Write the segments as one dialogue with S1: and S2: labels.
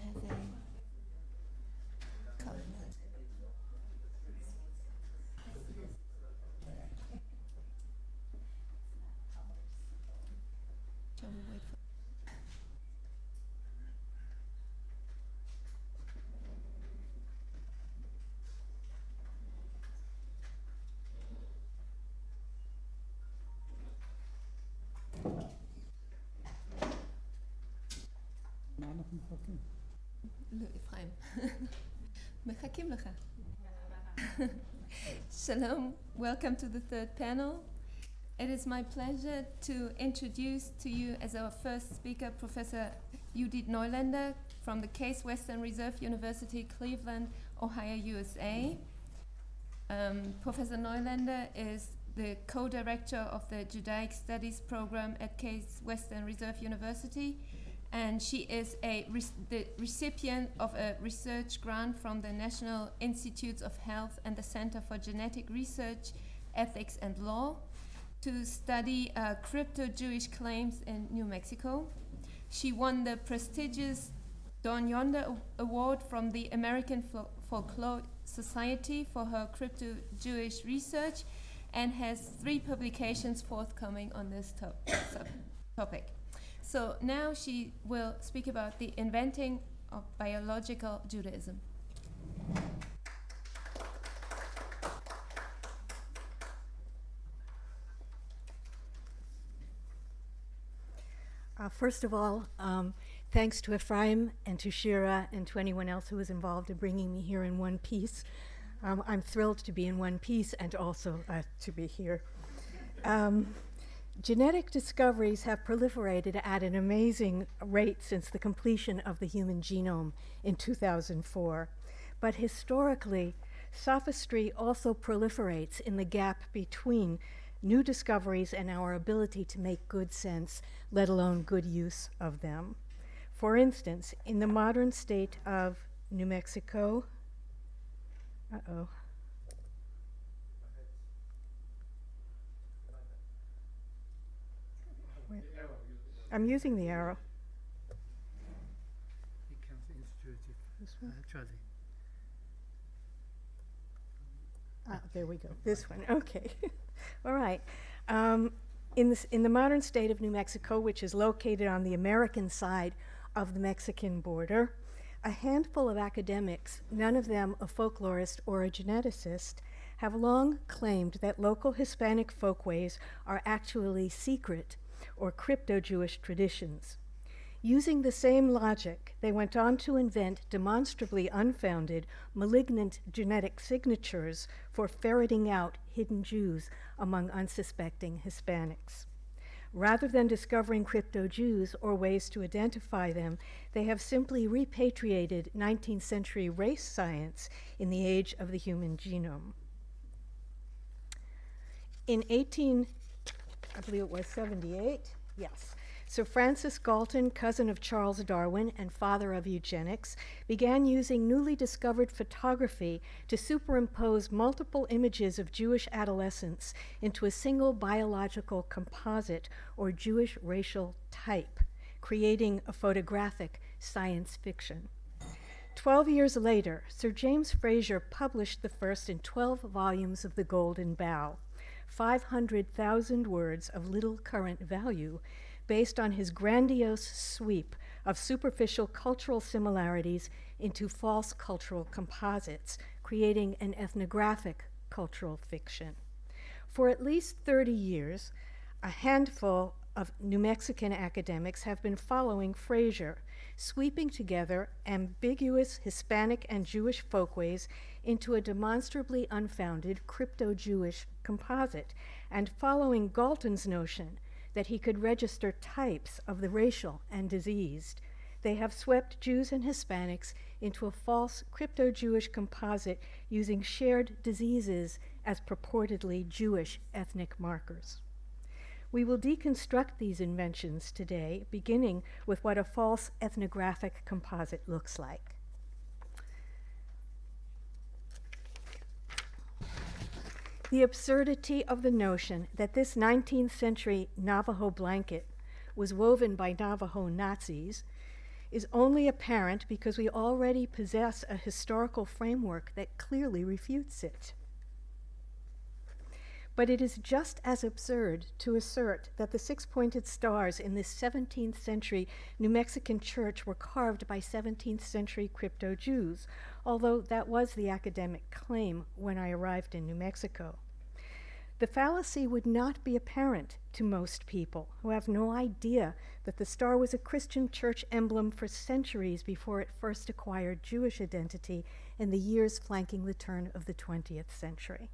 S1: everyone has a card. Shall we wait for אפרים. מחכים לך. Shalom, welcome to the third panel. It is my pleasure to introduce to you as our first speaker Professor Judith Neulander from the Case Western Reserve University, Cleveland, Ohio, USA. Professor Neulander is the co-director of the Judaic Studies program at Case Western Reserve University, and she is the recipient of a research grant from the National Institutes of Health and the Center for Genetic Research, Ethics and Law to study crypto-Jewish claims in New Mexico. She won the prestigious Leer Award from the American Folklore Society for her crypto-Jewish research and has 3 publications forthcoming on this topic. So now she will speak about the inventing of biological Judaism.
S2: First of all, thanks to Ephraim and to Shira and to anyone else who was involved in bringing me here in one piece. I'm thrilled to be in one piece and also to be here. Genetic discoveries have proliferated at an amazing rate since the completion of the human genome in 2004. But historically, sophistry also proliferates in the gap between new discoveries and our ability to make good sense, let alone good use of them. For instance, in the modern state of New Mexico, I'm using the arrow.
S3: It comes intuitive.
S2: This one?
S3: Try
S2: There we go. This one. Okay. All right. In the modern state of New Mexico, which is located on the American side of the Mexican border, a handful of academics, none of them a folklorist or a geneticist, have long claimed that local Hispanic folkways are actually secret or crypto-Jewish traditions. Using the same logic, they went on to invent demonstrably unfounded, malignant genetic signatures for ferreting out hidden Jews among unsuspecting Hispanics. Rather than discovering crypto-Jews or ways to identify them, they have simply repatriated 19th century race science in the age of the human genome. In 78, yes. Sir Francis Galton, cousin of Charles Darwin and father of eugenics, began using newly discovered photography to superimpose multiple images of Jewish adolescents into a single biological composite or Jewish racial type, creating a photographic science fiction. 12 years later, Sir James Frazer published the first in 12 volumes of The Golden Bough, 500,000 words of little current value, based on his grandiose sweep of superficial cultural similarities into false cultural composites, creating an ethnographic cultural fiction. For at least 30 years, a handful of New Mexican academics have been following Frazer, sweeping together ambiguous Hispanic and Jewish folkways into a demonstrably unfounded crypto-Jewish composite, and following Galton's notion that he could register types of the racial and diseased. They have swept Jews and Hispanics into a false crypto-Jewish composite using shared diseases as purportedly Jewish ethnic markers. We will deconstruct these inventions today, beginning with what a false ethnographic composite looks like. The absurdity of the notion that this 19th century Navajo blanket was woven by Navajo Nazis is only apparent because we already possess a historical framework that clearly refutes it. But it is just as absurd to assert that the six-pointed stars in this 17th century New Mexican church were carved by 17th century crypto-Jews, although that was the academic claim when I arrived in New Mexico. The fallacy would not be apparent to most people who have no idea that the star was a Christian church emblem for centuries before it first acquired Jewish identity in the years flanking the turn of the 20th century.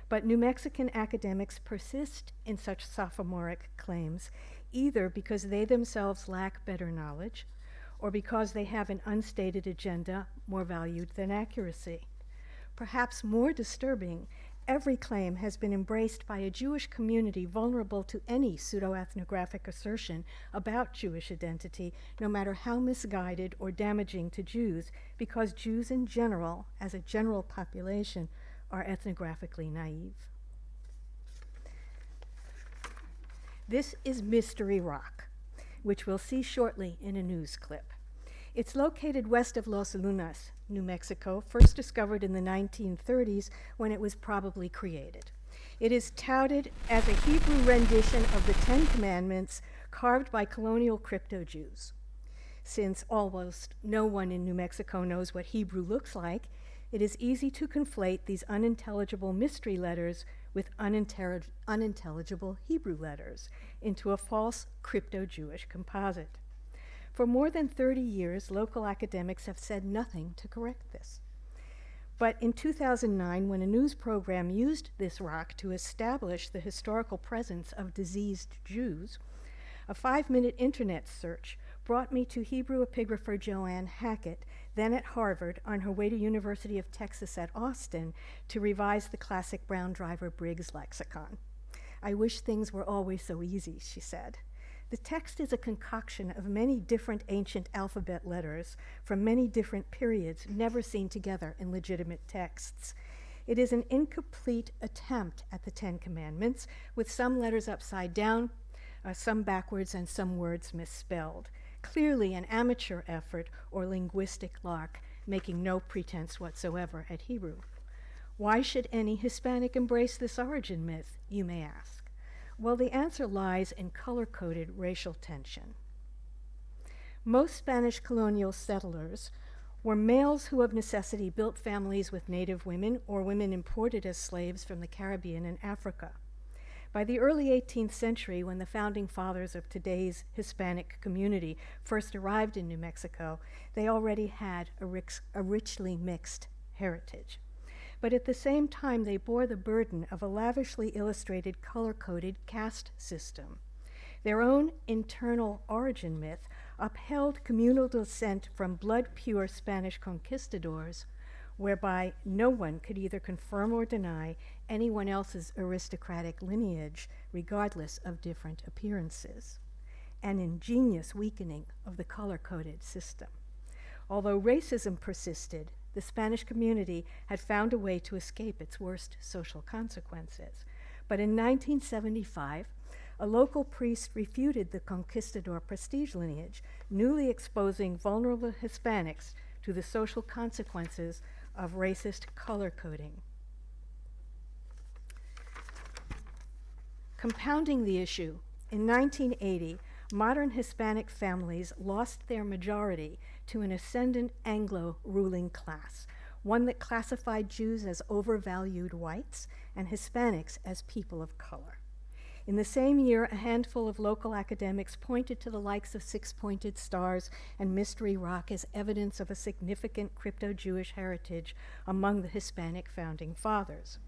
S2: But New Mexican academics persist in such sophomoric claims, either because they themselves lack better knowledge, or because they have an unstated agenda more valued than accuracy. Perhaps more disturbing, every claim has been embraced by a Jewish community vulnerable to any pseudo-ethnographic assertion about Jewish identity, no matter how misguided or damaging to Jews, because Jews in general, as a general population, are ethnographically naive. This is Mystery Rock, which we'll see shortly in a news clip. It's located west of Los Lunas, New Mexico, first discovered in the 1930s when it was probably created. It is touted as a Hebrew rendition of the Ten Commandments carved by colonial crypto-Jews. Since almost no one in New Mexico knows what Hebrew looks like, it is easy to conflate these unintelligible mystery letters with unintelligible Hebrew letters into a false crypto-Jewish composite. For more than 30 years, local academics have said nothing to correct this. But in 2009, when a news program used this rock to establish the historical presence of diseased Jews, a 5-minute internet search brought me to Hebrew epigrapher Joanne Hackett, then at Harvard, on her way to University of Texas at Austin to revise the classic Brown Driver Briggs lexicon. "I wish things were always so easy," she said. The text is a concoction of many different ancient alphabet letters from many different periods, never seen together in legitimate texts. It is an incomplete attempt at the Ten Commandments, with some letters upside down, some backwards, and some words misspelled. Clearly an amateur effort or linguistic lark, making no pretense whatsoever at Hebrew. Why should any Hispanic embrace this origin myth, you may ask? Well, the answer lies in color-coded racial tension. Most Spanish colonial settlers were males who of necessity built families with native women or women imported as slaves from the Caribbean and Africa. By the early 18th century, when the founding fathers of today's Hispanic community first arrived in New Mexico, they already had a richly mixed heritage. But at the same time, they bore the burden of a lavishly illustrated, color-coded caste system. Their own internal origin myth upheld communal descent from blood-pure Spanish conquistadors, whereby no one could either confirm or deny anyone else's aristocratic lineage, regardless of different appearances. An ingenious weakening of the color-coded system. Although racism persisted, the Spanish community had found a way to escape its worst social consequences. But in 1975, a local priest refuted the conquistador prestige lineage, newly exposing vulnerable Hispanics to the social consequences of racist color coding. Compounding the issue, in 1980, modern Hispanic families lost their majority to an ascendant Anglo ruling class, one that classified Jews as overvalued whites and Hispanics as people of color. In the same year, a handful of local academics pointed to the likes of six-pointed stars and Mystery Rock as evidence of a significant crypto-Jewish heritage among the Hispanic founding fathers.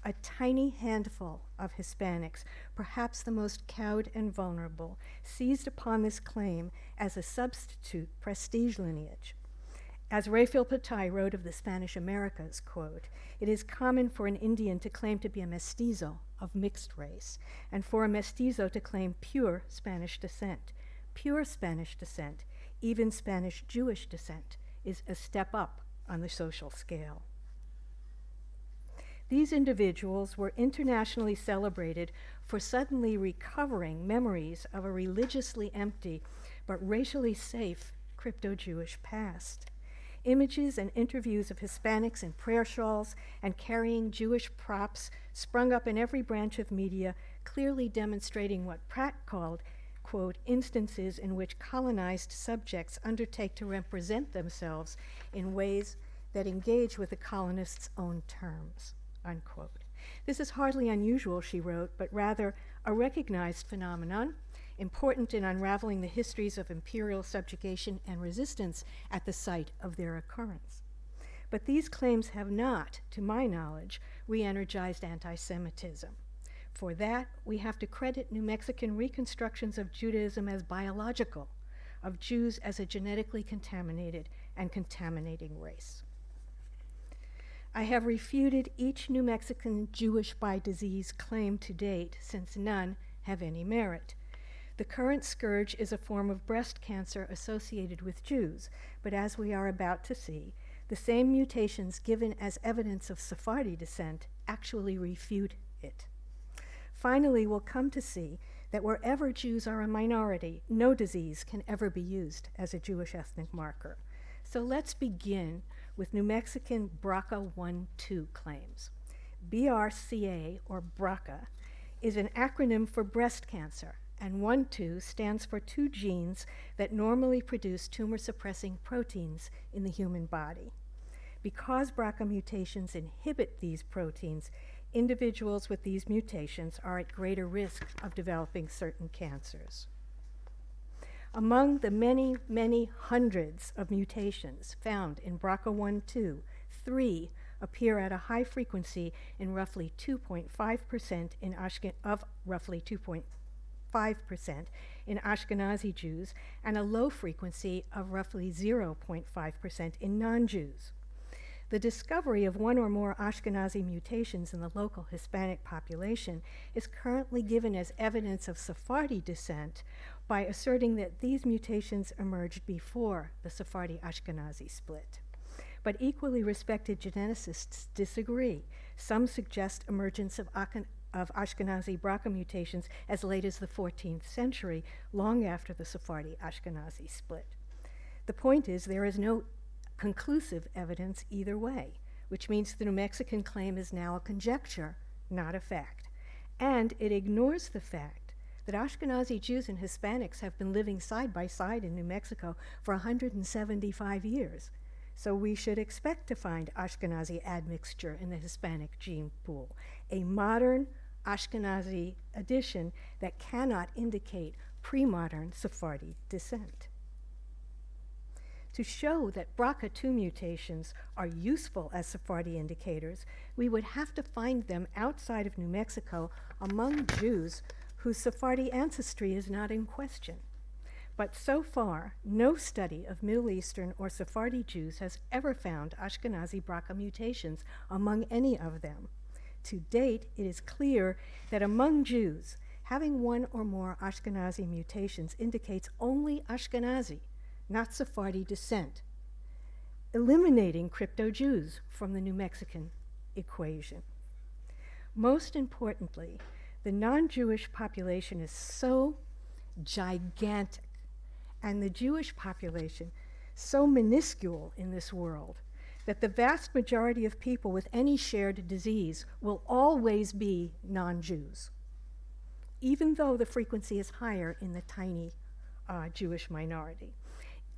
S2: A tiny handful of Hispanics, perhaps the most cowed and vulnerable, seized upon this claim as a substitute prestige lineage. As Raphael Patai wrote of the Spanish Americas, quote, "It is common for an Indian to claim to be a mestizo of mixed race, and for a mestizo to claim pure Spanish descent. Pure Spanish descent, even Spanish Jewish descent, is a step up on the social scale." These individuals were internationally celebrated for suddenly recovering memories of a religiously empty but racially safe crypto-Jewish past. Images and interviews of Hispanics in prayer shawls and carrying Jewish props sprung up in every branch of media, clearly demonstrating what Pratt called, quote, instances in which colonized subjects undertake to represent themselves in ways that engage with the colonists' own terms, unquote. This is hardly unusual, she wrote, but rather a recognized phenomenon, important in unraveling the histories of imperial subjugation and resistance at the site of their occurrence. But these claims have not, to my knowledge, re-energized anti-Semitism. For that, we have to credit New Mexican reconstructions of Judaism as biological, of Jews as a genetically contaminated and contaminating race. I have refuted each New Mexican Jewish by disease claim to date, since none have any merit. The current scourge is a form of breast cancer associated with Jews, but as we are about to see, the same mutations given as evidence of Sephardi descent actually refute it. Finally, we'll come to see that wherever Jews are a minority, no disease can ever be used as a Jewish ethnic marker. So let's begin with New Mexican BRCA1-2 claims. BRCA, or BRCA, is an acronym for breast cancer, and 1-2 stands for two genes that normally produce tumor-suppressing proteins in the human body. Because BRCA mutations inhibit these proteins, individuals with these mutations are at greater risk of developing certain cancers. Among the many, many hundreds of mutations found in BRCA1-2, 3 appear at a high frequency in roughly 2.5% in Ashkenazi Jews, and a low frequency of roughly 0.5% in non-Jews. The discovery of one or more Ashkenazi mutations in the local Hispanic population is currently given as evidence of Sephardi descent by asserting that these mutations emerged before the Sephardi-Ashkenazi split. But equally respected geneticists disagree. Some suggest emergence of Ashkenazi BRCA mutations as late as the 14th century, long after the Sephardi-Ashkenazi split. The point is, there is no conclusive evidence either way, which means the New Mexican claim is now a conjecture, not a fact. And it ignores the fact that Ashkenazi Jews and Hispanics have been living side by side in New Mexico for 175 years. So we should expect to find Ashkenazi admixture in the Hispanic gene pool, a modern Ashkenazi addition that cannot indicate pre-modern Sephardi descent. To show that BRCA2 mutations are useful as Sephardi indicators, we would have to find them outside of New Mexico among Jews whose Sephardi ancestry is not in question. But so far, no study of Middle Eastern or Sephardi Jews has ever found Ashkenazi BRCA mutations among any of them. To date, it is clear that among Jews, having one or more Ashkenazi mutations indicates only Ashkenazi, not Sephardi descent, eliminating crypto-Jews from the New Mexican equation. Most importantly, the non-Jewish population is so gigantic, and the Jewish population so minuscule in this world, that the vast majority of people with any shared disease will always be non-Jews, even though the frequency is higher in the tiny Jewish minority.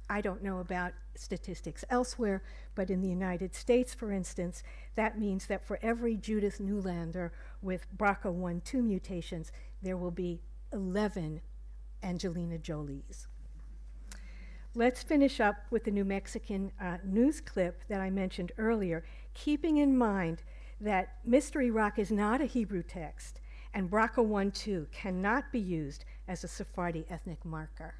S2: I don't know about statistics elsewhere, but in the United States, for instance, that means that for every Judith Neulander with BRCA1-2 mutations, there will be 11 Angelina Jolies. Let's finish up with the New Mexican news clip that I mentioned earlier, keeping in mind that Mystery Rock is not a Hebrew text, and BRCA1-2 cannot be used as a Sephardi ethnic marker.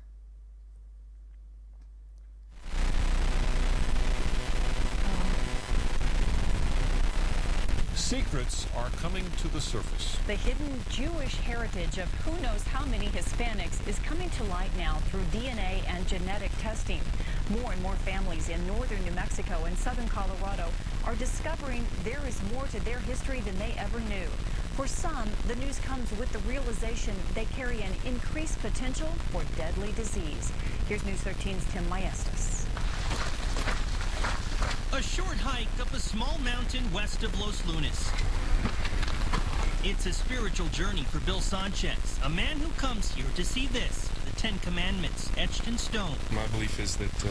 S3: Secrets are coming to the surface.
S4: The hidden Jewish heritage of who knows how many Hispanics is coming to light now through DNA and genetic testing. More and more families in northern New Mexico and southern Colorado are discovering there is more to their history than they ever knew. For some, the news comes with the realization they carry an increased potential for deadly disease. Here's News 13's Tim Maestas.
S5: A short hike up a small mountain west of Los Lunas. It's a spiritual journey for Bill Sanchez, a man who comes here to see this, the Ten Commandments etched in stone.
S6: My belief is that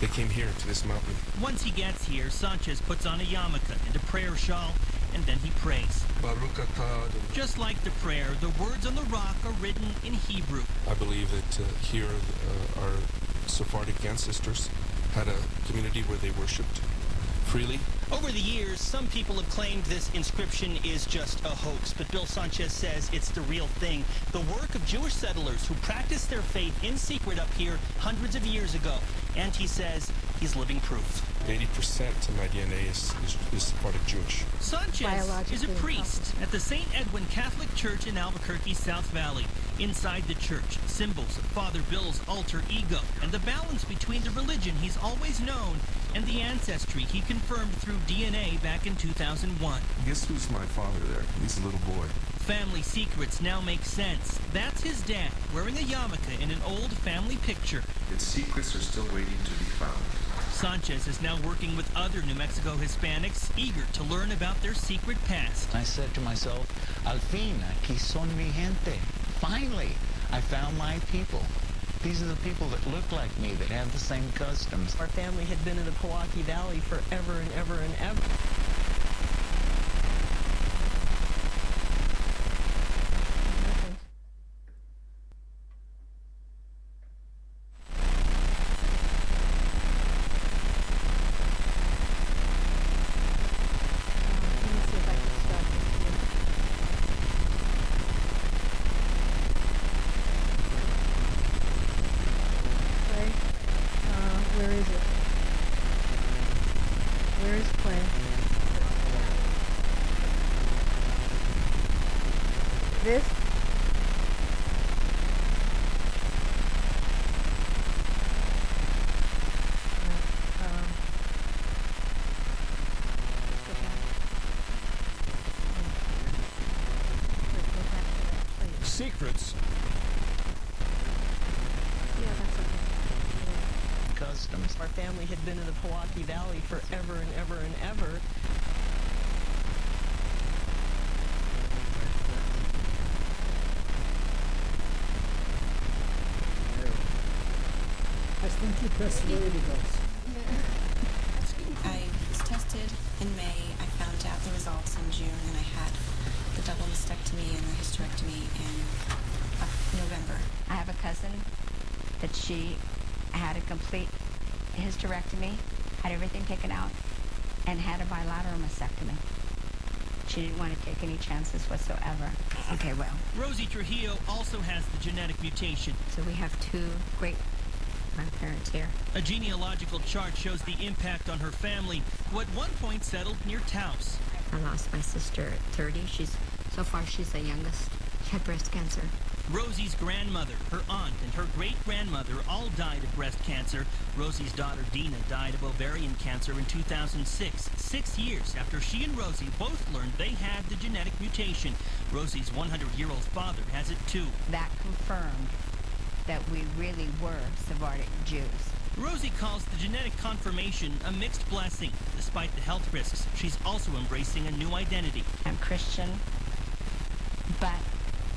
S6: they came here to this mountain.
S5: Once he gets here, Sanchez puts on a yarmulke and a prayer shawl, and then he prays. Just like the prayer, the words on the rock are written in Hebrew.
S6: I believe that here our Sephardic ancestors had a community where they worshipped freely.
S5: Over the years, some people have claimed this inscription is just a hoax, but Bill Sanchez says it's the real thing. The work of Jewish settlers who practiced their faith in secret up here hundreds of years ago. And he says he's living proof.
S6: 80% of my DNA is Sephardic Jewish.
S5: Sanchez is a priest at the St. Edwin Catholic Church in Albuquerque, South Valley. Inside the church, symbols of Father Bill's alter ego and the balance between the religion he's always known and the ancestry he confirmed through DNA back in 2001.
S6: Guess who's my father there? He's a little boy.
S5: Family secrets now make sense. That's his dad, wearing a yarmulke in an old family picture.
S6: Its secrets are still waiting to be found.
S5: Sanchez is now working with other New Mexico Hispanics, eager to learn about their secret past.
S7: I said to myself, al fin, aquí son mi gente. Finally, I found my people. These are the people that look like me, that have the same customs.
S8: Our family had been in the Pewaukee Valley forever and ever and ever.
S2: This?
S3: Secrets.
S2: Yeah, that's okay.
S7: Customs.
S8: Our family had been in the Pewaukee Valley forever and ever and ever.
S9: I think you press really goes.
S10: I was tested in May. I found out the results in June, and I had the double mastectomy and the hysterectomy in November.
S11: I have a cousin that she had a complete hysterectomy, had everything taken out, and had a bilateral mastectomy. She didn't want to take any chances whatsoever. Okay, well.
S5: Rosie Trujillo also has the genetic mutation.
S11: So we have two great grandparents here.
S5: A genealogical chart shows the impact on her family, who at one point settled near Taos.
S11: I lost my sister at 30. So far she's the youngest. She had breast cancer.
S5: Rosie's grandmother, her aunt, and her great-grandmother all died of breast cancer. Rosie's daughter Dina died of ovarian cancer in 2006, 6 years after she and Rosie both learned they had the genetic mutation. Rosie's 100-year-old father has it too.
S11: That confirmed that we really were Sephardic Jews.
S5: Rosie calls the genetic confirmation a mixed blessing. Despite the health risks, she's also embracing a new identity.
S11: I'm Christian, but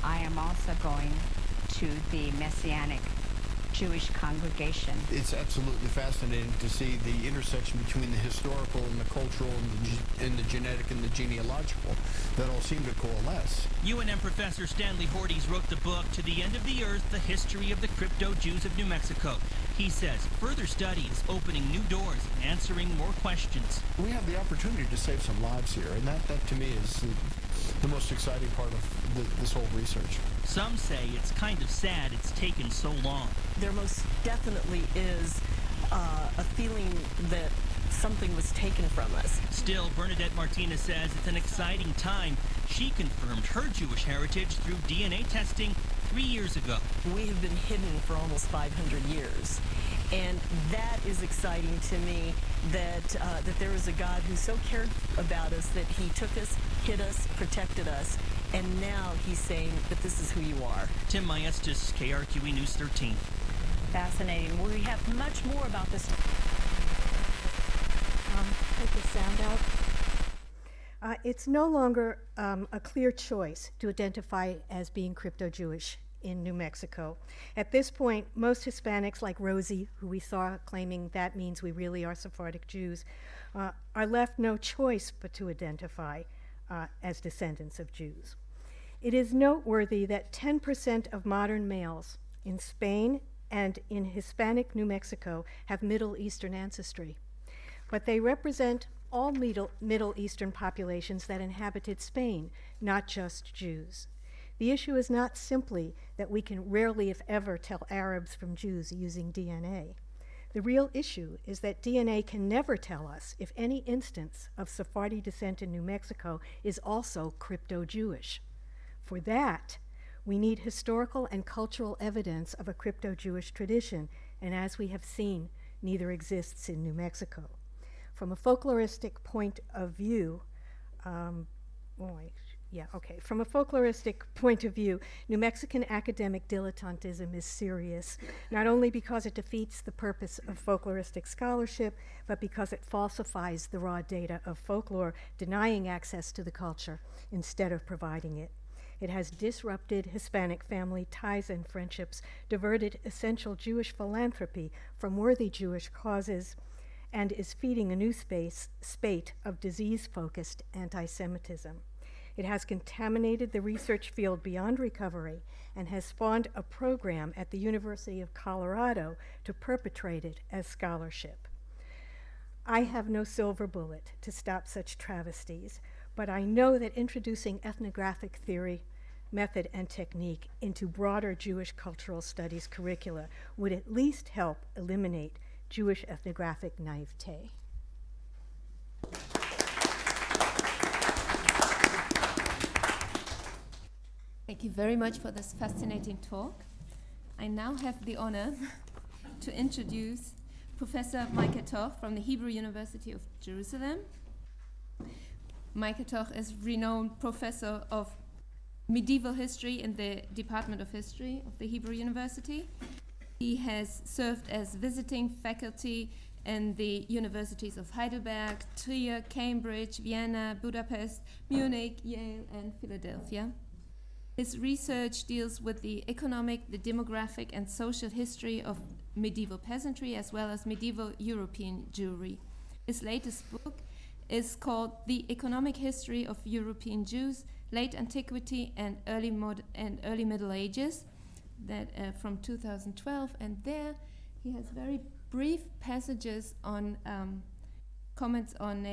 S11: I am also going to the Messianic Jewish congregation.
S12: It's absolutely fascinating to see the intersection between the historical and the cultural and the genetic and the genealogical that all seem to coalesce.
S5: UNM professor Stanley Horties wrote the book To the End of the Earth, The History of the Crypto-Jews of New Mexico. He says further study is opening new doors and answering more questions.
S12: We have the opportunity to save some lives here, and that to me is the most exciting part of this whole research.
S5: Some say it's kind of sad it's taken so long.
S8: There most definitely is a feeling that something was taken from us.
S5: Still, Bernadette Martinez says it's an exciting time. She confirmed her Jewish heritage through DNA testing 3 years ago.
S8: We have been hidden for almost 500 years. And that is exciting to me, that there is a God who so cared about us that he took us, hid us, protected us, And now he's saying that this is who you are.
S5: Tim Maestas, KRQE News 13.
S4: Fascinating. We have much more about this.
S2: Take the sound out. It's no longer a clear choice to identify as being crypto-Jewish in New Mexico. At this point, most Hispanics, like Rosie, who we saw claiming that means we really are Sephardic Jews, are left no choice but to identify as descendants of Jews. It is noteworthy that 10% of modern males in Spain and in Hispanic New Mexico have Middle Eastern ancestry, but they represent all Middle Eastern populations that inhabited Spain, not just Jews. The issue is not simply that we can rarely, if ever, tell Arabs from Jews using DNA. The real issue is that DNA can never tell us if any instance of Sephardi descent in New Mexico is also crypto-Jewish. For that, we need historical and cultural evidence of a crypto-Jewish tradition, and as we have seen, neither exists in New Mexico. From a folkloristic point of view, from a folkloristic point of view, New Mexican academic dilettantism is serious, not only because it defeats the purpose of folkloristic scholarship, but because it falsifies the raw data of folklore, denying access to the culture instead of providing it. It has disrupted Hispanic family ties and friendships, diverted essential Jewish philanthropy from worthy Jewish causes, and is feeding a new spate of disease-focused anti-Semitism. It has contaminated the research field beyond recovery and has spawned a program at the University of Colorado to perpetrate it as scholarship. I have no silver bullet to stop such travesties, but I know that introducing ethnographic theory, method, and technique into broader Jewish cultural studies curricula would at least help eliminate Jewish ethnographic naivete.
S1: Thank you very much for this fascinating talk. I now have the honor to introduce Professor Maike Toch from the Hebrew University of Jerusalem. Maike Toch is renowned professor of medieval history in the Department of History of the Hebrew University. He has served as visiting faculty in the universities of Heidelberg, Trier, Cambridge, Vienna, Budapest, Munich, Yale, and Philadelphia. His research deals with the economic, the demographic, and social history of medieval peasantry as well as medieval European Jewry. His latest book is called The Economic History of European Jews, Late Antiquity and Early Middle Ages, that from 2012, and there he has very brief passages on comments on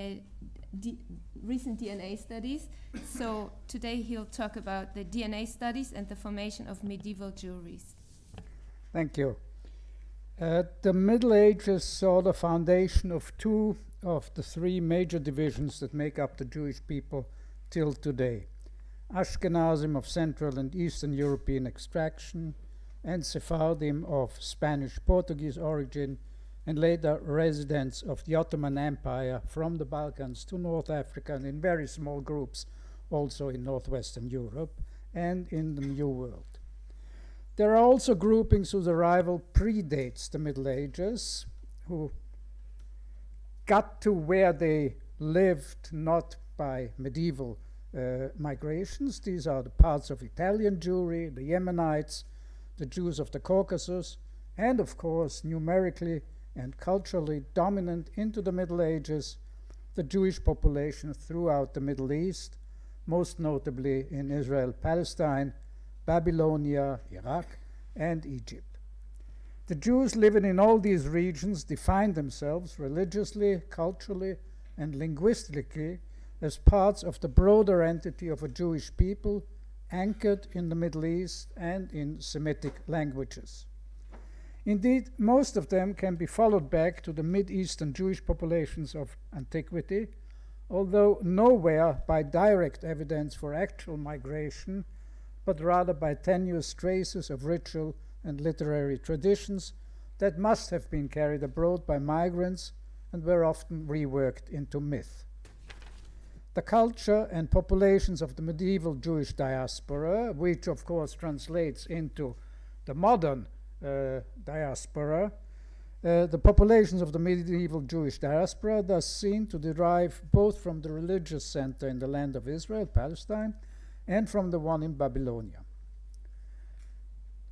S1: recent DNA studies. So today he'll talk about the DNA studies and the formation of medieval Jewries.
S9: Thank you. The Middle Ages saw the foundation of two of the three major divisions that make up the Jewish people till today. Ashkenazim of Central and Eastern European extraction, and Sephardim of Spanish-Portuguese origin, and later residents of the Ottoman Empire from the Balkans to North Africa and in very small groups also in Northwestern Europe and in the New World. There are also groupings whose arrival predates the Middle Ages, who got to where they lived not by medieval migrations. These are the parts of Italian Jewry, the Yemenites, the Jews of the Caucasus, and of course, numerically and culturally dominant into the Middle Ages, the Jewish population throughout the Middle East, most notably in Israel, Palestine, Babylonia, Iraq, and Egypt. The Jews living in all these regions define themselves religiously, culturally, and linguistically as parts of the broader entity of a Jewish people anchored in the Middle East and in Semitic languages. Indeed, most of them can be followed back to the Mid-Eastern Jewish populations of antiquity, although nowhere by direct evidence for actual migration, but rather by tenuous traces of ritual and literary traditions that must have been carried abroad by migrants and were often reworked into myth. the culture and populations of the medieval Jewish diaspora, which of course translates into the modern diaspora, the populations of the medieval Jewish diaspora thus seen to derive both from the religious center in the land of Israel, Palestine, and from the one in Babylonia.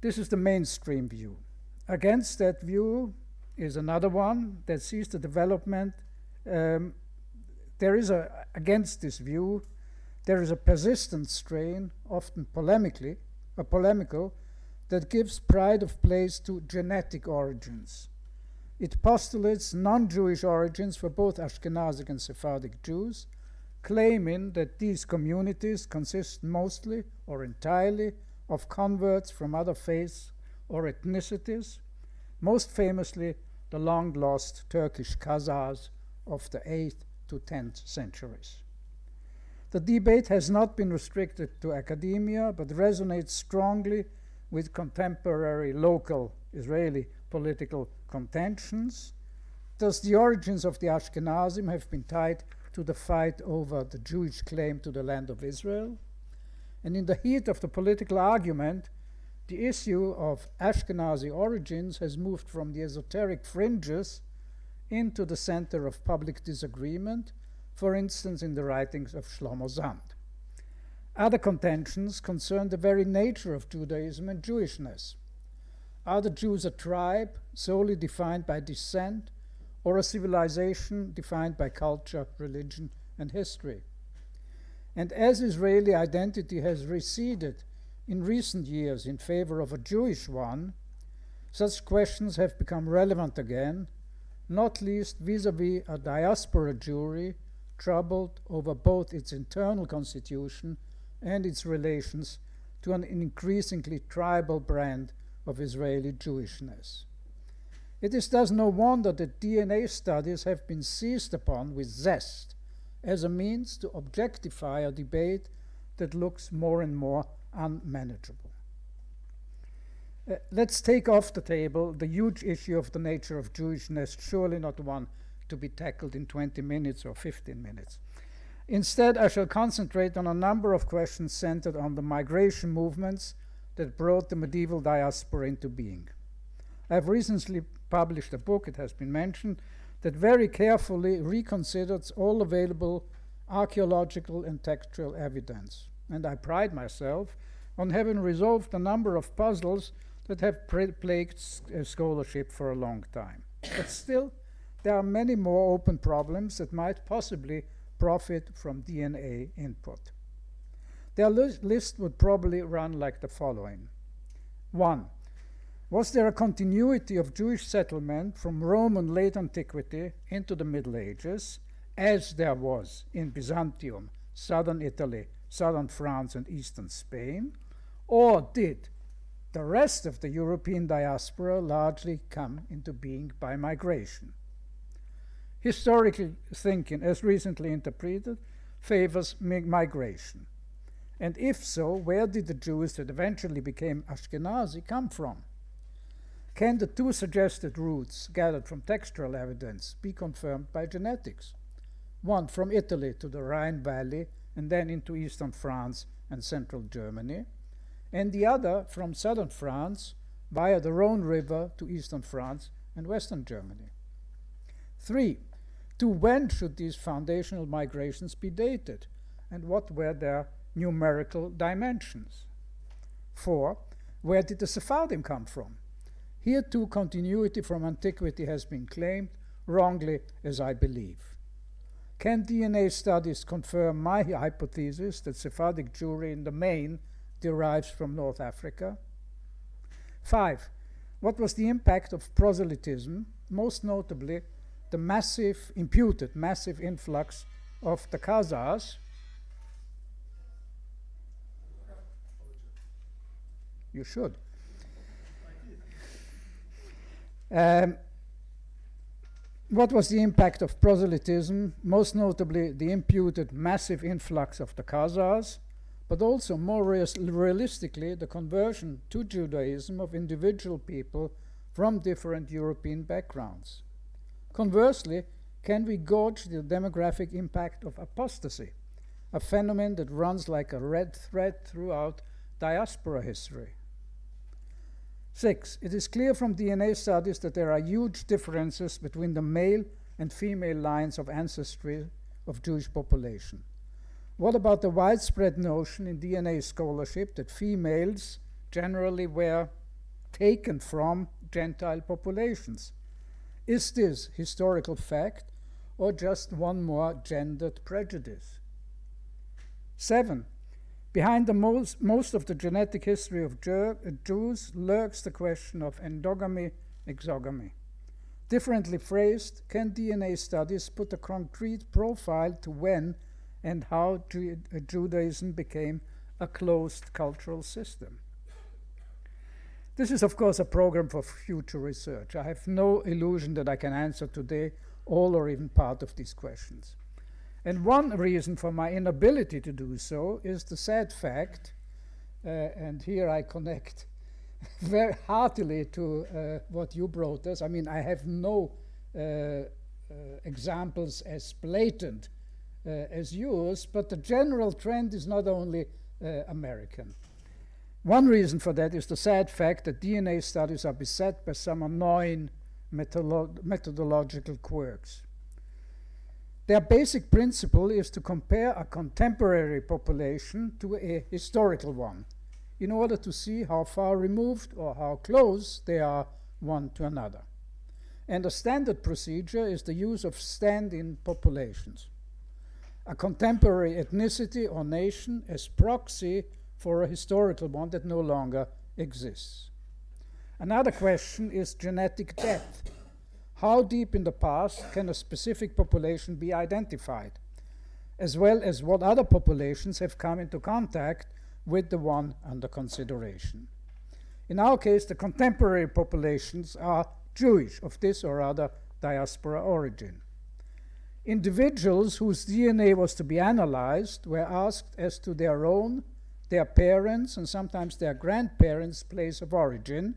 S9: This is the mainstream view. Against that view is another one that sees the development. Against this view, there is a persistent strain, often polemical, that gives pride of place to genetic origins. It postulates non-Jewish origins for both Ashkenazic and Sephardic Jews, claiming that these communities consist mostly or entirely of converts from other faiths or ethnicities, most famously the long-lost Turkish Khazars of the 8th to 10th centuries. The debate has not been restricted to academia, but resonates strongly with contemporary local Israeli political contentions. Thus, the origins of the Ashkenazim have been tied to the fight over the Jewish claim to the land of Israel. And in the heat of the political argument, the issue of Ashkenazi origins has moved from the esoteric fringes into the center of public disagreement, for instance in the writings of Shlomo Zand. Other contentions concern the very nature of Judaism and Jewishness. Are the Jews a tribe solely defined by descent, or a civilization defined by culture, religion, and history? And as Israeli identity has receded in recent years in favor of a Jewish one, such questions have become relevant again, not least vis-à-vis a diaspora Jewry troubled over both its internal constitution and its relations to an increasingly tribal brand of Israeli Jewishness. It is thus no wonder that DNA studies have been seized upon with zest as a means to objectify a debate that looks more and more unmanageable. Let's take off the table the huge issue of the nature of Jewishness, surely not one to be tackled in 20 minutes or 15 minutes. Instead, I shall concentrate on a number of questions centered on the migration movements that brought the medieval diaspora into being. I have recently published a book, it has been mentioned, that very carefully reconsiders all available archaeological and textual evidence. And I pride myself on having resolved a number of puzzles that have plagued scholarship for a long time. But still, there are many more open problems that might possibly profit from DNA input. Their list would probably run like the following. 1. Was there a continuity of Jewish settlement from Roman late antiquity into the Middle Ages, as there was in Byzantium, southern Italy, southern France, and eastern Spain? Or did the rest of the European diaspora largely come into being by migration? Historical thinking, as recently interpreted, favors migration. And if so, where did the Jews that eventually became Ashkenazi come from? Can the two suggested routes gathered from textual evidence be confirmed by genetics? One from Italy to the Rhine Valley and then into eastern France and central Germany, and the other from southern France via the Rhone River to eastern France and western Germany. 3. To when should these foundational migrations be dated, and what were their numerical dimensions? 4. Where did the Sephardim come from? Here too continuity from antiquity has been claimed, wrongly as I believe. Can DNA studies confirm my hypothesis that Sephardic Jewry in the main derives from North Africa? 5. What was the impact of proselytism, most notably the imputed massive influx of the Khazars? You should. What was the impact of proselytism, most notably the imputed massive influx of the Khazars, but also more realistically the conversion to Judaism of individual people from different European backgrounds? Conversely, can we gauge the demographic impact of apostasy, a phenomenon that runs like a red thread throughout diaspora history. 6. It is clear from DNA studies that there are huge differences between the male and female lines of ancestry of Jewish population. What about the widespread notion in DNA scholarship that females generally were taken from Gentile populations? Is this historical fact or just one more gendered prejudice? 7. Behind the most of the genetic history of Jews lurks the question of endogamy, exogamy. Differently phrased, can DNA studies put a concrete profile to when and how Judaism became a closed cultural system? This is, of course, a program for future research. I have no illusion that I can answer today all or even part of these questions. And one reason for my inability to do so is the sad fact, and here I connect very heartily to what you brought us. I mean, I have no examples as blatant as yours, but the general trend is not only American. One reason for that is the sad fact that DNA studies are beset by some annoying methodological quirks. Their basic principle is to compare a contemporary population to a historical one in order to see how far removed or how close they are one to another. And a standard procedure is the use of stand-in populations, a contemporary ethnicity or nation as proxy for a historical one that no longer exists. Another question is genetic depth. How deep in the past can a specific population be identified, as well as what other populations have come into contact with the one under consideration? In our case, the contemporary populations are Jewish of this or other diaspora origin. Individuals whose DNA was to be analyzed were asked as to their own, their parents, and sometimes their grandparents' place of origin,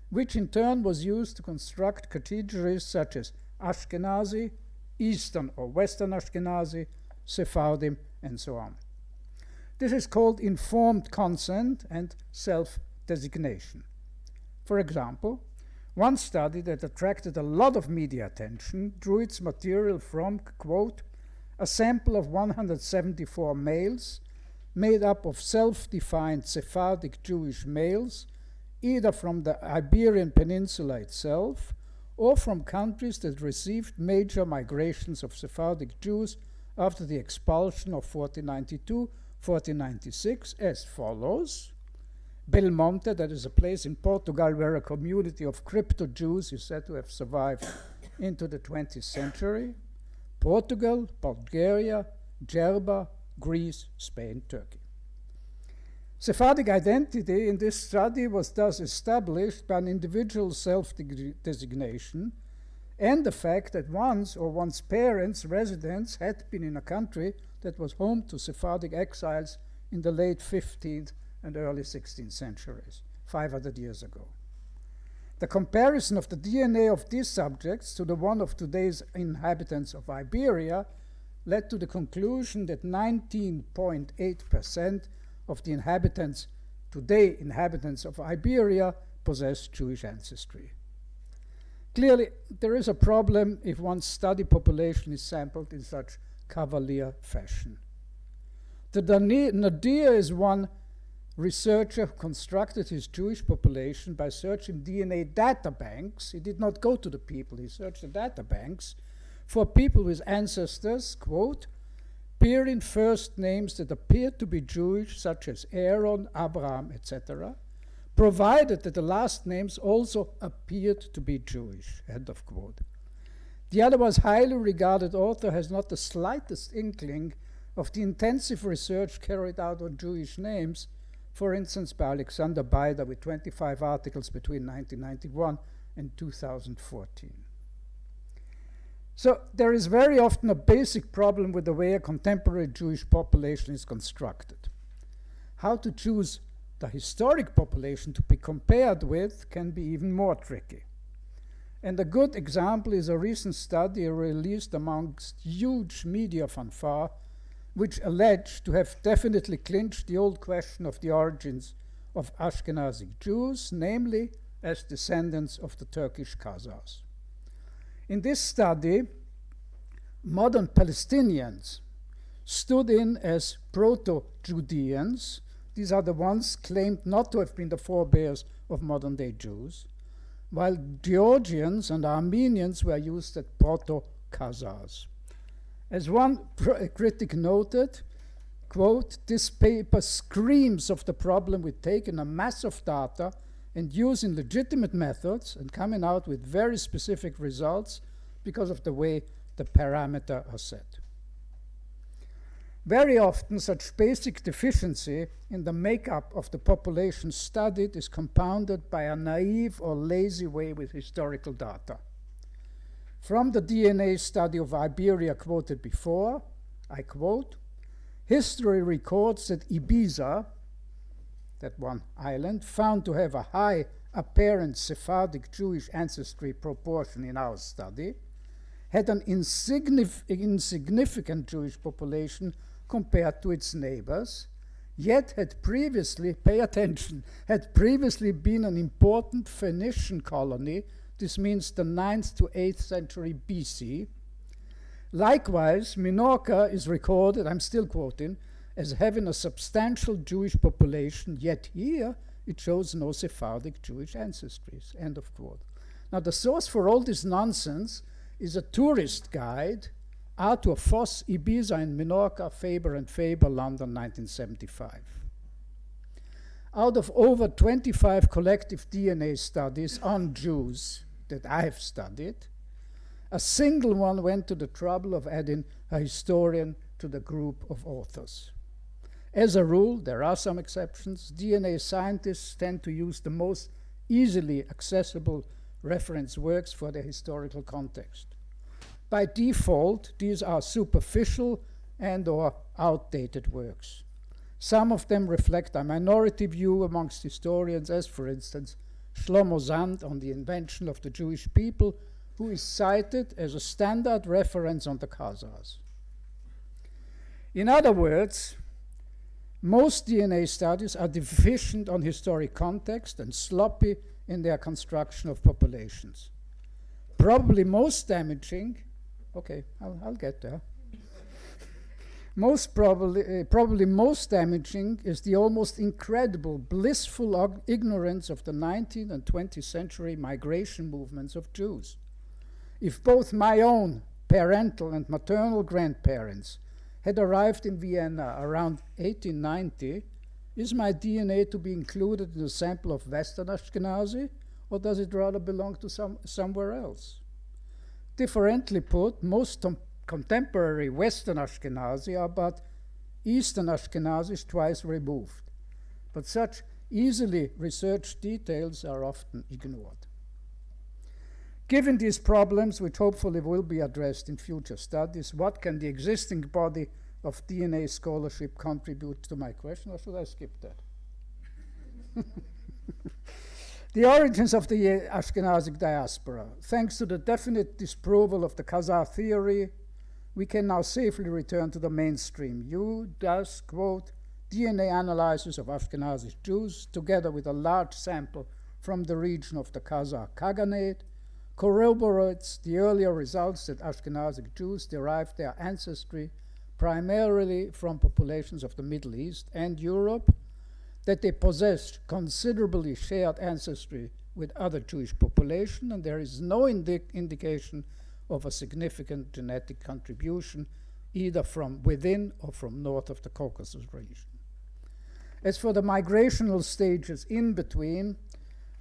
S9: which in turn was used to construct categories such as Ashkenazi, Eastern or Western Ashkenazi, Sephardim, and so on. This is called informed consent and self-designation. For example, one study that attracted a lot of media attention drew its material from, quote, a sample of 174 males made up of self-defined Sephardic Jewish males, either from the Iberian Peninsula itself or from countries that received major migrations of Sephardic Jews after the expulsion of 1492-1496 as follows. Belmonte, that is a place in Portugal where a community of crypto-Jews is said to have survived into the 20th century. Portugal, Bulgaria, Gerba, Greece, Spain, Turkey. Sephardic identity in this study was thus established by an individual self-designation and the fact that one's parents' residence had been in a country that was home to Sephardic exiles in the late 15th and early 16th centuries, 500 years ago. The comparison of the DNA of these subjects to the one of today's inhabitants of Iberia led to the conclusion that 19.8% of the inhabitants, today inhabitants of Iberia, possess Jewish ancestry. Clearly, there is a problem if one's study population is sampled in such cavalier fashion. The nadir is one researcher who constructed his Jewish population by searching DNA data banks. He did not go to the people, he searched the data banks for people with ancestors, quote, bearing first names that appeared to be Jewish, such as Aaron, Abraham, etc., provided that the last names also appeared to be Jewish, end of quote. The otherwise highly regarded author has not the slightest inkling of the intensive research carried out on Jewish names, for instance by Alexander Beider with 25 articles between 1991 and 2014. So there is very often a basic problem with the way a contemporary Jewish population is constructed. How to choose the historic population to be compared with can be even more tricky. And a good example is a recent study released amongst huge media fanfare, which allege to have definitely clinched the old question of the origins of Ashkenazi Jews, namely as descendants of the Turkish Khazars. In this study, modern Palestinians stood in as proto-Judeans. These are the ones claimed not to have been the forebears of modern-day Jews, while Georgians and Armenians were used as proto-Khazars. As one critic noted, quote, "This paper screams of the problem with taking a mass of data and using legitimate methods and coming out with very specific results because of the way the parameters are set." Very often, such basic deficiency in the makeup of the population studied is compounded by a naive or lazy way with historical data. From the DNA study of Iberia quoted before, I quote, "History records that Ibiza, that one island, found to have a high apparent Sephardic Jewish ancestry proportion in our study, had an insignificant Jewish population compared to its neighbors, yet had previously, pay attention, had previously been an important Phoenician colony. This means the 9th to 8th century BC. Likewise, Minorca is recorded, I'm still quoting, as having a substantial Jewish population, yet here it shows no Sephardic Jewish ancestries," end of quote. Now, the source for all this nonsense is a tourist guide, Arthur Voss, Ibiza and Minorca, Faber and Faber, London, 1975. Out of over 25 collective DNA studies on Jews that I have studied, a single one went to the trouble of adding a historian to the group of authors. As a rule, there are some exceptions. DNA scientists tend to use the most easily accessible reference works for their historical context. By default, these are superficial and or outdated works. Some of them reflect a minority view amongst historians, as for instance, Shlomo Sand on the invention of the Jewish people, who is cited as a standard reference on the Khazars. In other words, most DNA studies are deficient on historic context and sloppy in their construction of populations. Probably most damaging, okay, I'll get there. Probably most damaging is the almost incredible, blissful ignorance of the 19th and 20th century migration movements of Jews. If both my own parental and maternal grandparents had arrived in Vienna around 1890, is my DNA to be included in the sample of Western Ashkenazi, or does it rather belong to somewhere else? Differently put, most contemporary Western Ashkenazi are but Eastern Ashkenazis twice removed. But such easily researched details are often ignored. Given these problems, which hopefully will be addressed in future studies, what can the existing body of DNA scholarship contribute to my question, or should I skip that? The origins of the Ashkenazic diaspora. Thanks to the definite disproval of the Khazar theory, we can now safely return to the mainstream. You thus, quote, DNA analysis of Ashkenazi Jews, together with a large sample from the region of the Khazar Khaganate, corroborates the earlier results that Ashkenazic Jews derived their ancestry primarily from populations of the Middle East and Europe, that they possessed considerably shared ancestry with other Jewish population, and there is no indication of a significant genetic contribution either from within or from north of the Caucasus region. As for the migrational stages in between,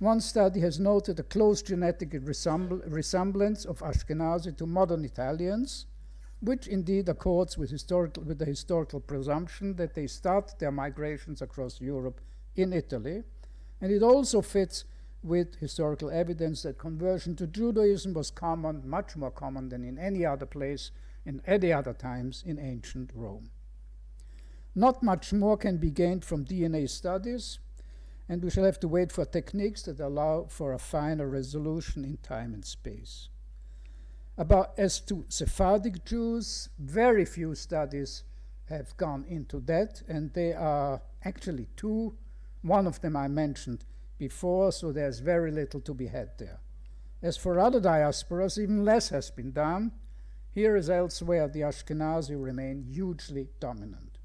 S9: one study has noted a close genetic resemblance of Ashkenazi to modern Italians, which indeed accords with the historical presumption that they start their migrations across Europe in Italy. And it also fits with historical evidence that conversion to Judaism was common, much more common than in any other place, in any other times in ancient Rome. Not much more can be gained from DNA studies, and we shall have to wait for techniques that allow for a finer resolution in time and space. As to Sephardic Jews, very few studies have gone into that, and they are actually two. One of them I mentioned before, so there's very little to be had there. As for other diasporas, even less has been done. Here as elsewhere, the Ashkenazi remain hugely dominant.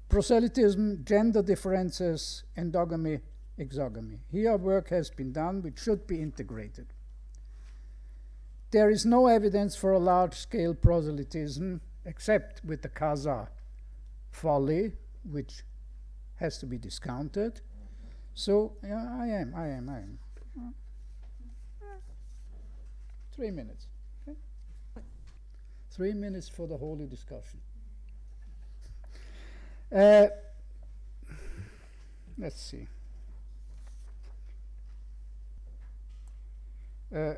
S9: Proselytism, gender differences, endogamy, exogamy. Here work has been done which should be integrated. There is no evidence for a large-scale proselytism except with the Kazakh folly, which has to be discounted. So, yeah, I am. 3 minutes. Okay? 3 minutes for the holy discussion. Let's see.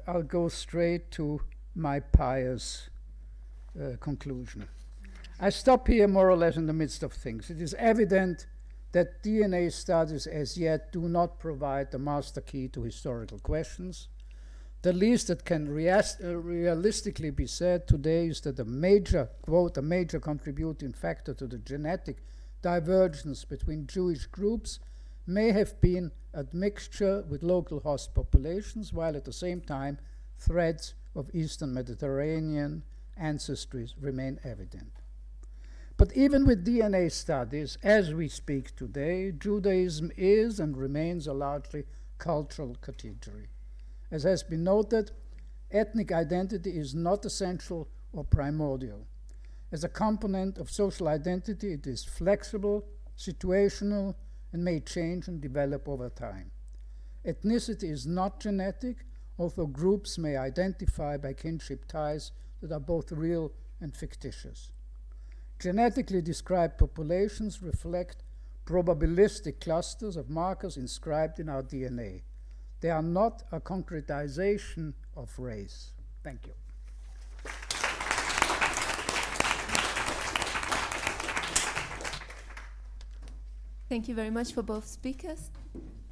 S9: I'll go straight to my pious conclusion. I stop here more or less in the midst of things. It is evident that DNA studies as yet do not provide the master key to historical questions. The least that can realistically be said today is that a major contributing factor to the genetic divergence between Jewish groups may have been admixture with local host populations, while at the same time threads of Eastern Mediterranean ancestries remain evident. But even with DNA studies, as we speak today, Judaism is and remains a largely cultural category. As has been noted, ethnic identity is not essential or primordial. As a component of social identity, it is flexible, situational, and may change and develop over time. Ethnicity is not genetic, although groups may identify by kinship ties that are both real and fictitious. Genetically described populations reflect probabilistic clusters of markers inscribed in our DNA. They are not a concretization of race. Thank you.
S1: Thank you very much for both speakers.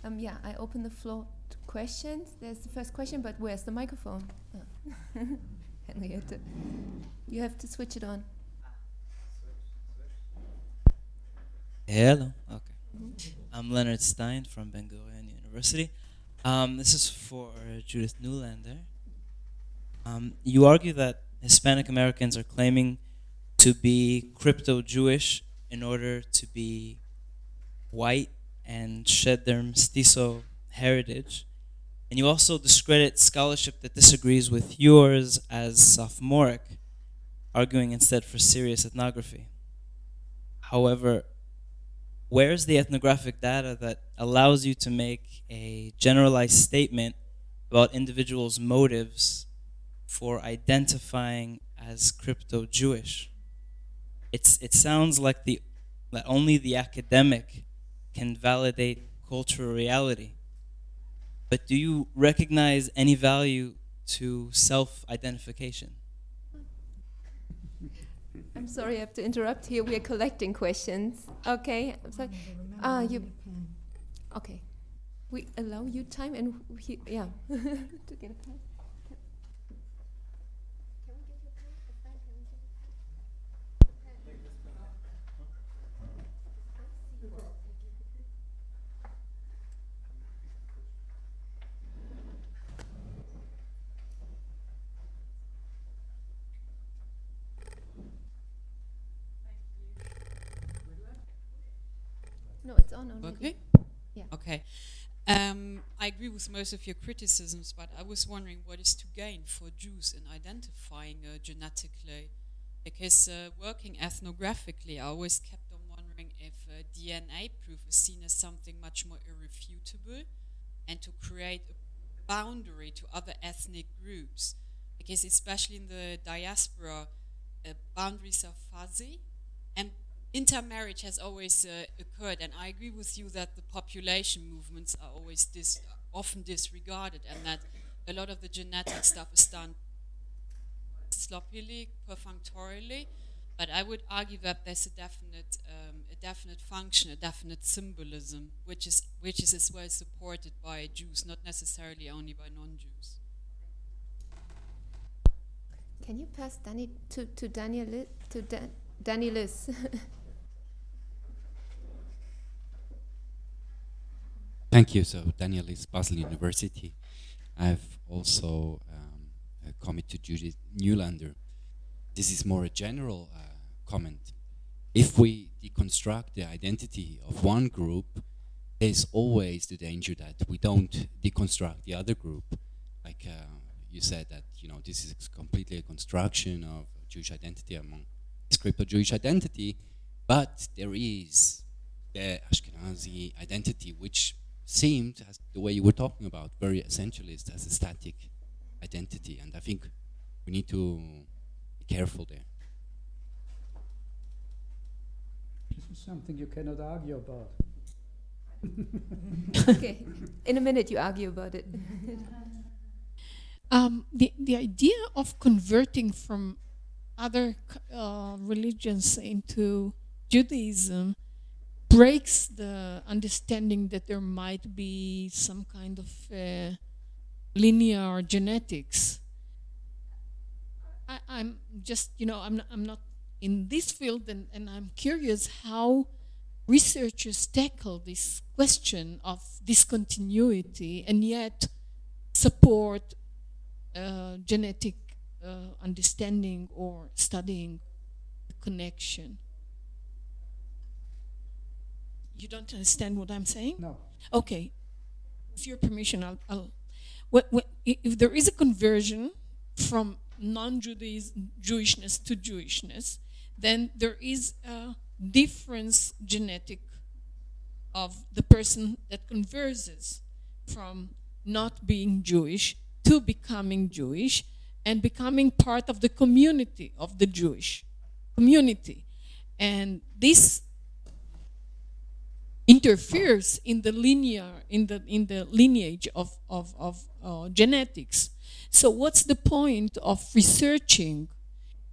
S1: I open the floor to questions. There's the first question, but where's the microphone? Oh. Henriette, you have to switch it on.
S13: Hello. Okay. I'm Leonard Stein from Ben Gurion University. This is for Judith Neulander. You argue that Hispanic Americans are claiming to be crypto-Jewish in order to be white and shed their mestizo heritage. And you also discredit scholarship that disagrees with yours as sophomoric, arguing instead for serious ethnography. However, where's the ethnographic data that allows you to make a generalized statement about individuals' motives for identifying as crypto-Jewish? It sounds like that only the academic can validate cultural reality. But do you recognize any value to self-identification?
S1: I'm sorry, I have to interrupt here. We are collecting questions. Okay, I'm sorry. Okay. We allow you time and to get a pen. No, it's on already.
S14: Okay.
S1: Yeah.
S14: Okay. I agree with most of your criticisms, but I was wondering what is to gain for Jews in identifying genetically, because working ethnographically, I always kept on wondering if DNA proof is seen as something much more irrefutable, and to create a boundary to other ethnic groups, because especially in the diaspora, boundaries are fuzzy, and intermarriage has always occurred, and I agree with you that the population movements are always often disregarded, and that a lot of the genetic stuff is done sloppily, perfunctorily. But I would argue that there's a definite function, a definite symbolism, which is as well supported by Jews, not necessarily only by non-Jews.
S1: Can you pass Danny to Danielis.
S15: Thank you. So, Danielis, Basel University. I've also comment to Judith Neulander. This is more a general comment. If we deconstruct the identity of one group, there's always the danger that we don't deconstruct the other group. Like you said that, you know, this is completely a construction of Jewish identity among scripted Jewish identity, but there is the Ashkenazi identity, which seemed, as the way you were talking about, very essentialist as a static identity, and I think we need to be careful there.
S9: This is something you cannot argue about.
S1: Okay, in a minute you argue about it.
S16: The idea of converting from other religions into Judaism breaks the understanding that there might be some kind of linear genetics. I'm just, you know, I'm not in this field, and I'm curious how researchers tackle this question of discontinuity and yet support genetic understanding or studying the connection. You don't understand what I'm saying?
S9: No.
S16: Okay. With your permission, I'll if there is a conversion from non-Jewishness to Jewishness, then there is a difference genetic of the person that converses from not being Jewish to becoming Jewish and becoming part of the community of the Jewish community. And this interferes in the lineage of genetics. So what's the point of researching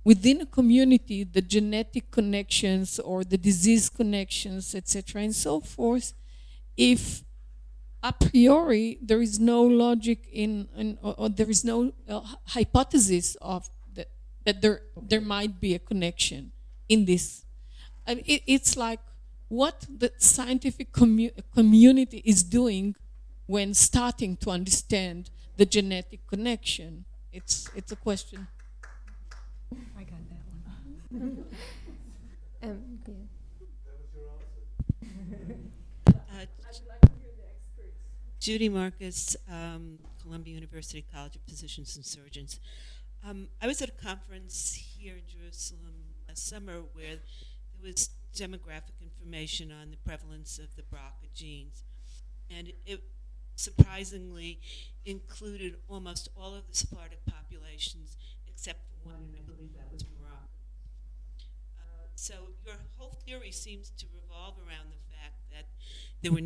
S16: within a community the genetic connections or the disease connections, etc., and so forth, if a priori there is no logic or there is no hypothesis of that there might be a connection in this? And it's like what the scientific community is doing when starting to understand the genetic connection. It's a question.
S2: I got that one.
S1: Yeah.
S17: Judy Marcus, Columbia University College of Physicians and Surgeons. I was at a conference here in Jerusalem last summer where there was demographic information on the prevalence of the BRCA genes. And it surprisingly included almost all of the Sephardic populations except for one, and I believe that was Morocco. So your whole theory seems to revolve around the fact that there were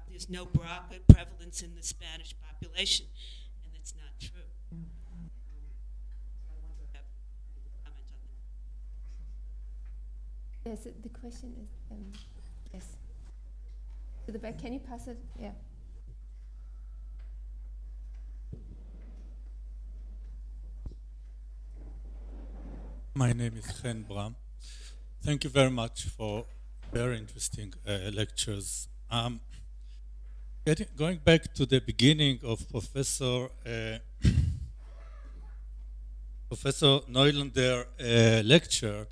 S17: there's no BRCA prevalence in the Spanish population, and that's not true. I wonder if you comment on that.
S1: Yes, the question is, yes. To the back, can you pass it? Yeah.
S18: My name is Chen Bram. Thank you very much for very interesting lectures. Going back to the beginning of Professor Neulander lecture,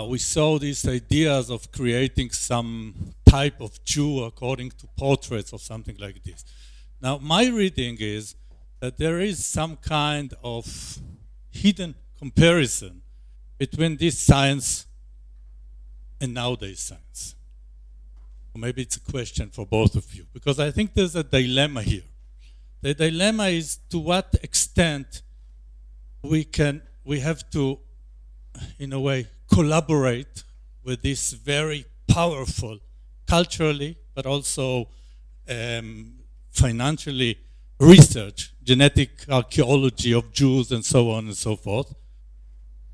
S18: we saw these ideas of creating some type of Jew according to portraits or something like this. Now, my reading is that there is some kind of hidden comparison between this science and nowadays science. Or maybe it's a question for both of you, because I think there's a dilemma here. The dilemma is to what extent we have to, in a way, collaborate with this very powerful, culturally, but also financially, research, genetic archaeology of Jews and so on and so forth.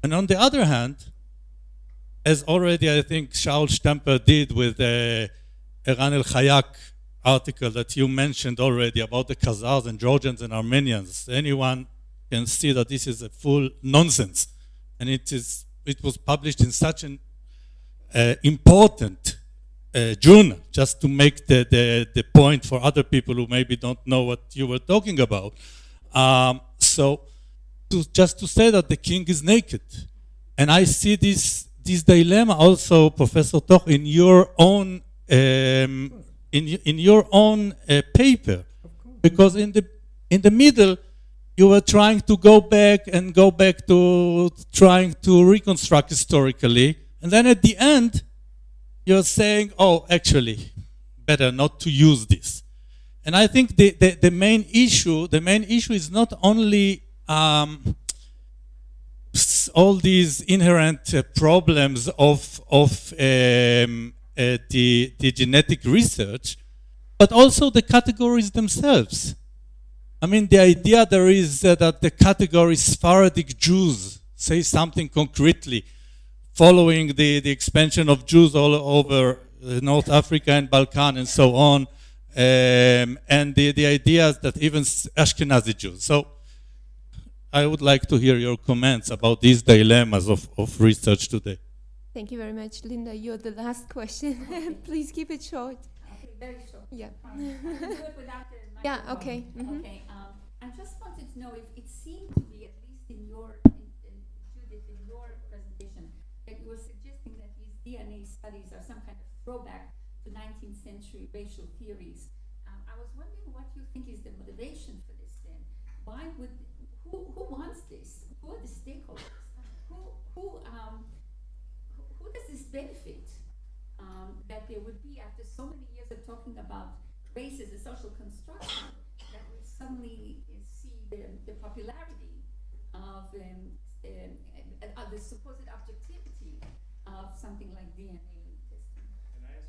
S18: And on the other hand, as already I think Shaul Stemper did with the Eran El-Hayak article that you mentioned already about the Khazars and Georgians and Armenians, anyone can see that this is a full nonsense. And it is it was published in such an important journal, just to make the point for other people who maybe don't know what you were talking about. So just to say that the king is naked. And I see this dilemma also, Professor Toch, in your own in your own paper, because in the middle you were trying to go back to trying to reconstruct historically, and then at the end you're saying, oh, actually, better not to use this. And I think the main issue is not only all these inherent problems of the genetic research, but also the categories themselves. I mean, the idea there is that the category Sephardic Jews say something concretely, following the expansion of Jews all over North Africa and Balkan and so on, and the idea that even Ashkenazi Jews. So I would like to hear your comments about these dilemmas of research today.
S1: Thank you very much, Linda. You're the last question. Please keep it short.
S19: Okay, very short.
S1: Yeah.
S19: Can I do it without the microphone?
S1: Yeah, okay. Mm-hmm.
S19: Okay. I just wanted to know if it seemed to be, at least in your, Judith, in your presentation, that you were suggesting that these DNA studies are some kind of throwback to 19th century racial theories. I was wondering what you think is the motivation for this then. Why would, who wants this? Who are the stakeholders? Who does this benefit? That there would be, after so many years of talking about race as a social construction, that we suddenly see the popularity of the supposed objectivity of something like DNA testing.
S1: Can I ask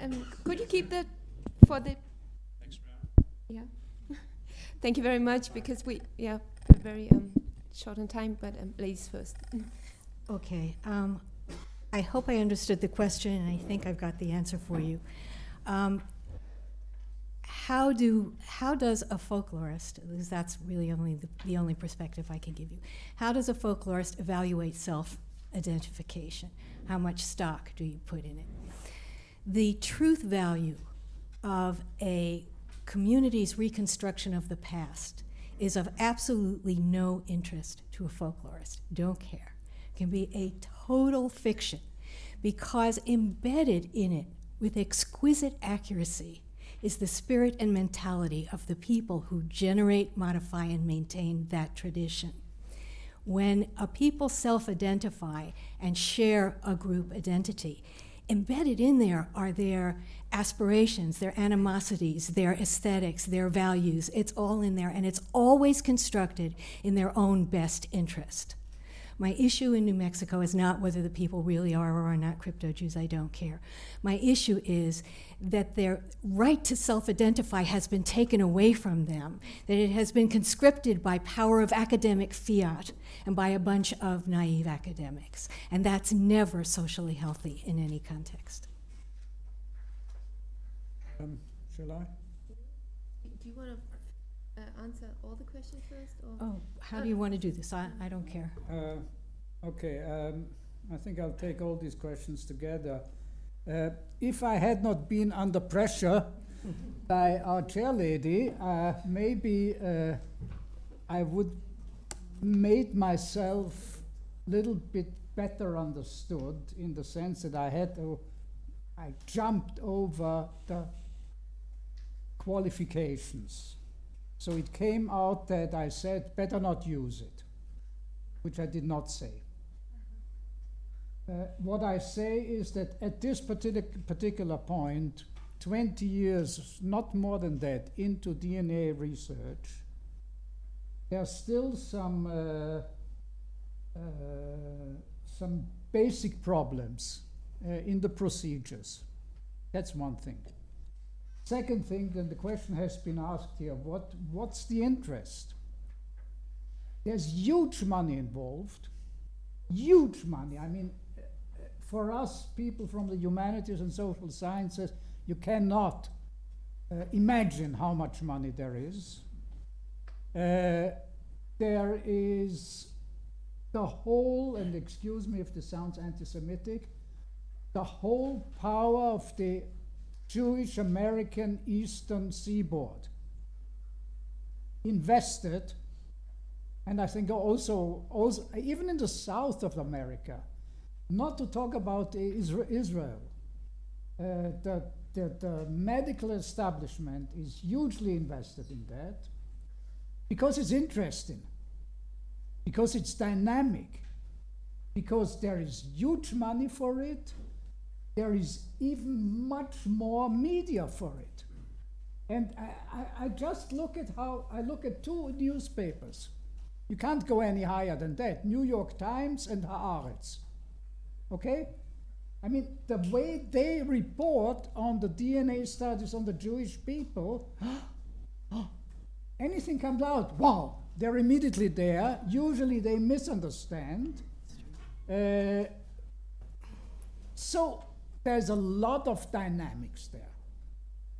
S1: a brief could you keep that for the
S3: next round?
S1: Yeah. Thank you very much, because we're very short on time, but ladies first.
S2: Okay. I hope I understood the question, and I think I've got the answer for you. How does a folklorist, because that's really only the only perspective I can give you, how does a folklorist evaluate self-identification? How much stock do you put in it? The truth value of a community's reconstruction of the past is of absolutely no interest to a folklorist. Don't care. It can be a total fiction, because embedded in it with exquisite accuracy is the spirit and mentality of the people who generate, modify, and maintain that tradition. When a people self-identify and share a group identity, embedded in there are their aspirations, their animosities, their aesthetics, their values. It's all in there, and it's always constructed in their own best interest. My issue in New Mexico is not whether the people really are or are not crypto-Jews. I don't care. My issue is that their right to self-identify has been taken away from them, that it has been conscripted by power of academic fiat and by a bunch of naive academics. And that's never socially healthy in any context.
S9: Shall I?
S1: Do you want to answer all the questions first? Or?
S2: Oh, how do you want to do this? I don't care.
S9: Okay, I think I'll take all these questions together. If I had not been under pressure by our chairlady, maybe I would made myself a little bit better understood, in the sense that I jumped over the qualifications. So it came out that I said, better not use it, which I did not say. What I say is that at this particular point, 20 years, not more than that, into DNA research, there are still some basic problems in the procedures. That's one thing. Second thing, then the question has been asked here, what's the interest? There's huge money involved, huge money. I mean, for us, people from the humanities and social sciences, you cannot imagine how much money there is. There is the whole, and excuse me if this sounds anti-Semitic, the whole power of the Jewish American Eastern Seaboard invested, and I think also even in the south of America, not to talk about Israel, the medical establishment is hugely invested in that because it's interesting, because it's dynamic, because there is huge money for it, there is even much more media for it. And I just look at how, I look at two newspapers. You can't go any higher than that, New York Times and Haaretz, okay? I mean, the way they report on the DNA studies on the Jewish people, anything comes out, wow, they're immediately there. Usually they misunderstand. So there's a lot of dynamics there.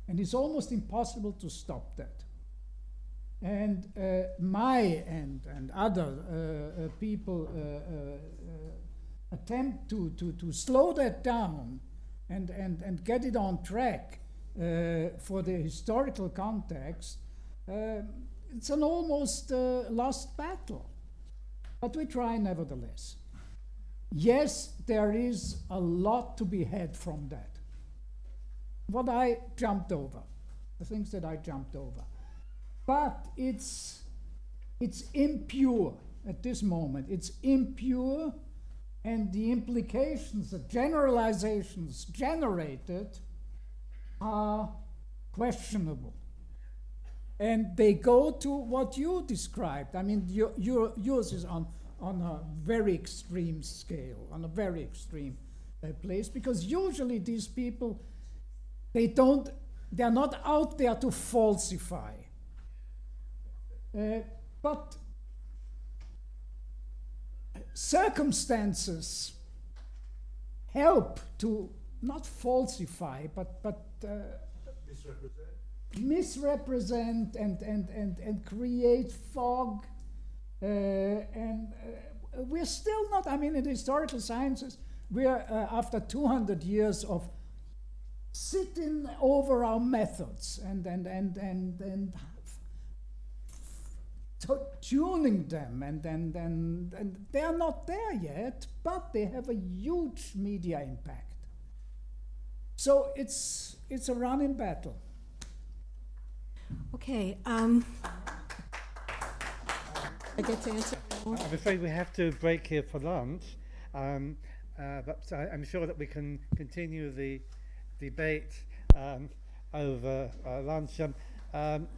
S9: And it's almost impossible to stop that. And my and other people attempt to slow that down and get it on track for the historical context. It's an almost lost battle, but we try nevertheless. Yes, there is a lot to be had from that. What I jumped over, the things that I jumped over. But it's impure at this moment. It's impure, and the implications, the generalizations generated are questionable. And they go to what you described. I mean, yours is on a very extreme scale, on a very extreme place, because usually these people, they're not out there to falsify. But circumstances help to not falsify, but misrepresent and create fog. And we're still not, I mean, in the historical sciences, we're after 200 years of sitting over our methods and tuning them, and they're not there yet, but they have a huge media impact. So it's a running battle.
S2: Okay.
S20: I get to answer. I'm afraid we have to break here for lunch, but I'm sure that we can continue the debate over lunch.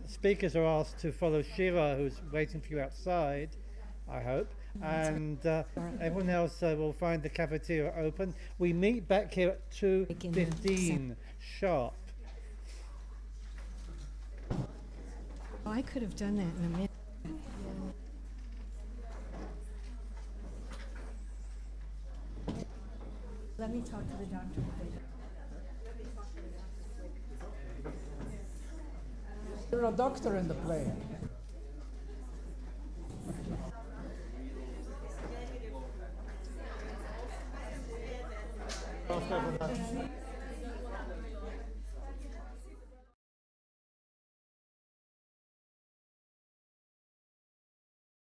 S20: Speakers are asked to follow Shira, who's waiting for you outside, I hope, and everyone else will find the cafeteria open. We meet back here at 2:15 sharp.
S2: Oh, I could have done that in a minute. Let me talk to the doctor.
S9: You're a doctor in the play.
S20: After